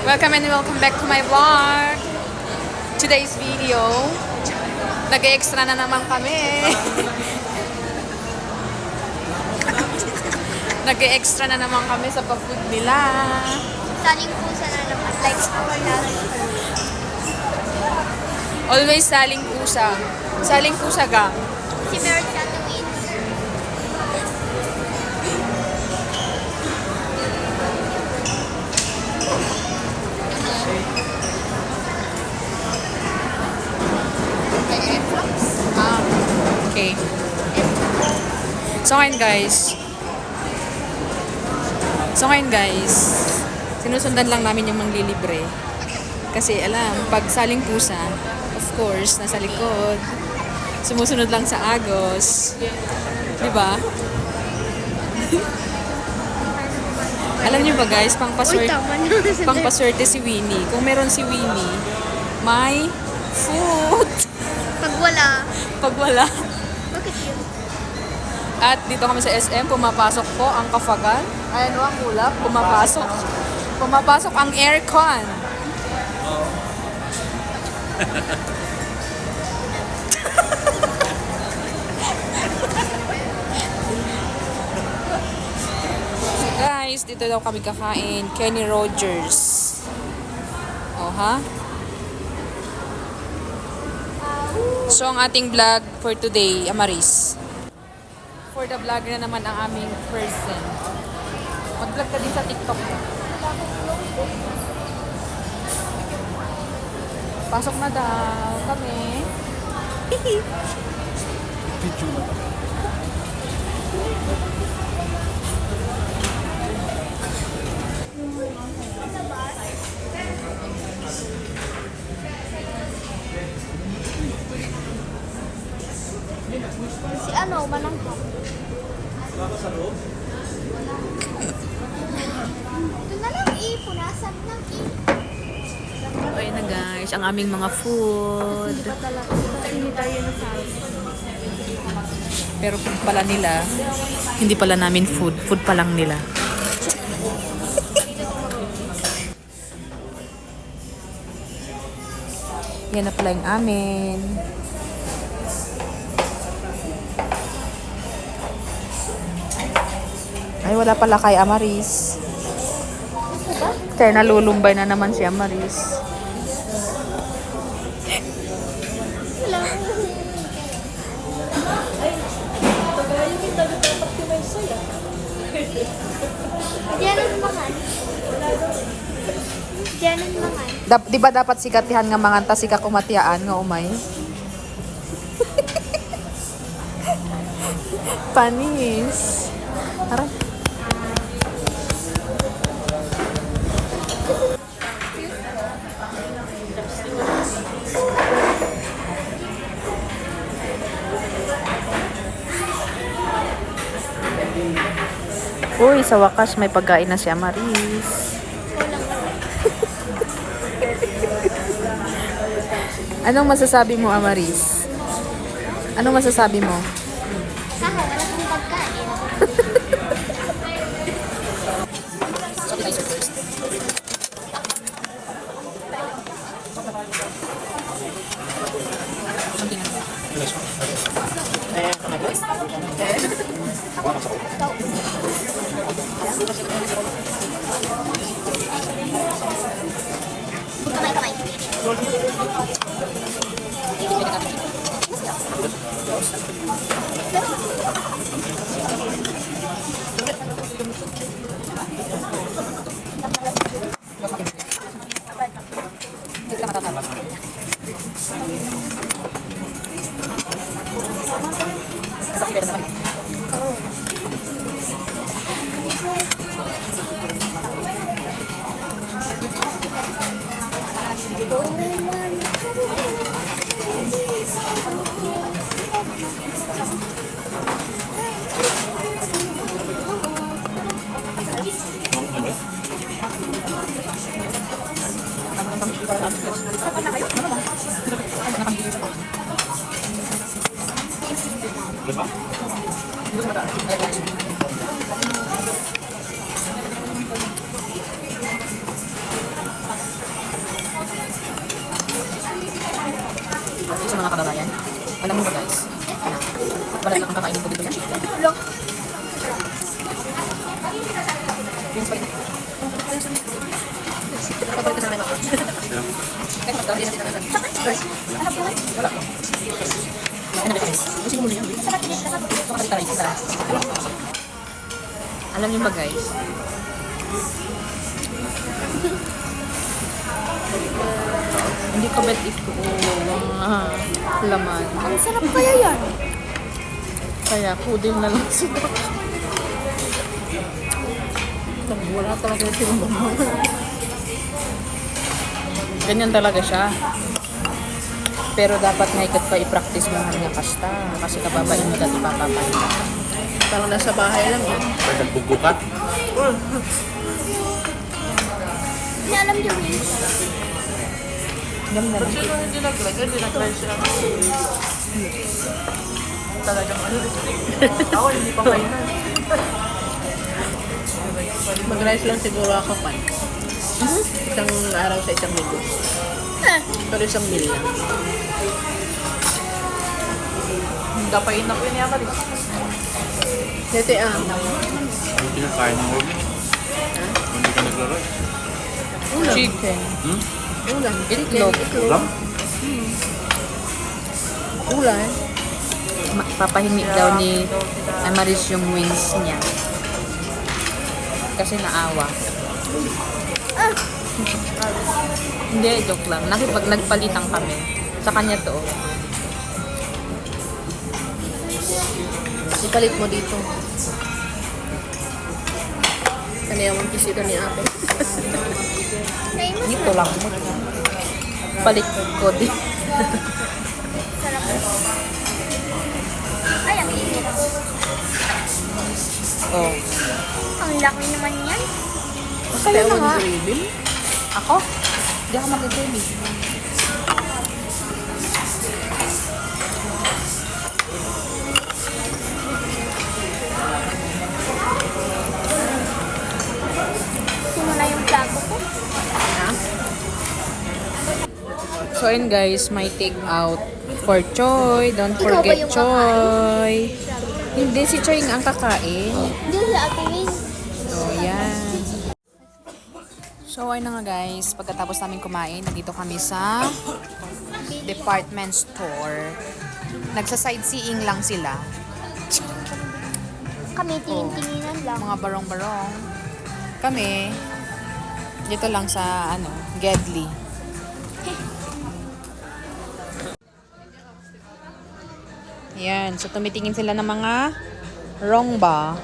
Welcome and welcome back to my vlog. Today's video, nag-extra na naman kami. Nag-extra na naman kami sa pa-food nila. Saling pusa na naman. Like our last. Always saling pusa. Saling pusa ka. Si Meron sa twins. Okay. So ngayon guys, sinusundan lang namin yung manglilibre. Kasi alam, pag saling pusa, of course, nasa likod. Sumusunod lang sa agos. Di ba? Alam niyo ba guys, pangpaswerte si Winnie. Kung meron si Winnie, may food. Pag wala. Pag wala. Bakit yun? At dito kami sa SM, pumapasok po ang kafagan. Ayan o ang ulap, pumapasok. Pumapasok ang aircon. So guys, dito daw kami kakain. Kenny Rogers. Oh ha? So ang ating vlog for today, Amaris. For the vlogger na naman ang aming person. Mag-vlog ka din sa TikTok. Pasok na daw kami. Si ano, manangkap. Ito na lang punasan ng Ayun na guys, ang aming mga food. Hindi tayo nasabi. Pero food pala nila, hindi pala namin food. Food pa lang nila. Yan na pala yung amin. Ay, wala pala kay Amaris. Kaya nalulumbay na naman si Amaris. Diyan naman. Diyan naman. Di ba dapat sikatihan nga manganta sika kumatiaan nga umay? Panis. Aray. Uy, sa wakas may pagkain na si Amaris. Anong masasabi mo, Amaris? Anong masasabi mo? Kaho, wala kang pagkain. Kamay. Alam niyo ba guys? Hindi ko bet ito ang laman. Ang sarap kaya yan. Kaya puding na lang sila. Wala talaga silang ganyan talaga siya. Pero dapat nga ikat pa i-practice mo nga kasta. Kasi kababain mo dati papapay. Parang nasa bahay lang eh. Pwede nagbubukat. Hindi alam niyo yun. Ganda na. Hindi nag-try sila. Talagang ano. Ako hindi pa kayo na. Mag-rice lang siguro ako pa. Isang araw sa isang linggo. Pero isang meal lang. Dapain na po niya ka rin. Dati Ang kinakain mo rin. Hindi ka naglaro. Chicken. ulan. Itlog. Lang? Ulan. Papahingi daw ni Amaris yung wings niya. Kasi naawa. Hindi, joke lang. Nagpalitan kami. Sa kanya to. Ipalit mo dito. Kanina mong pisito ni ate. Naimas Dito lang. Palit ko din. sarap. Ay, ang init. Oh. Ang laki naman yan. Kaya na nga. Gravy. Ako? Hindi ako mag-baby. Sino na yung plato ko? So yun guys, may take out for Choi. Don't Ikaw ba forget yung Choi. Hindi, si Choi ang kakain. Hindi si Ate Win. So yan. So ayun na nga guys, pagkatapos namin kumain, nandito kami sa department store. Nagsa-sightseeing lang sila. Kami tingin-tinginan lang. Mga barong-barong. Kami, dito lang sa Gedli. Yan, so tumitingin sila ng mga rongba.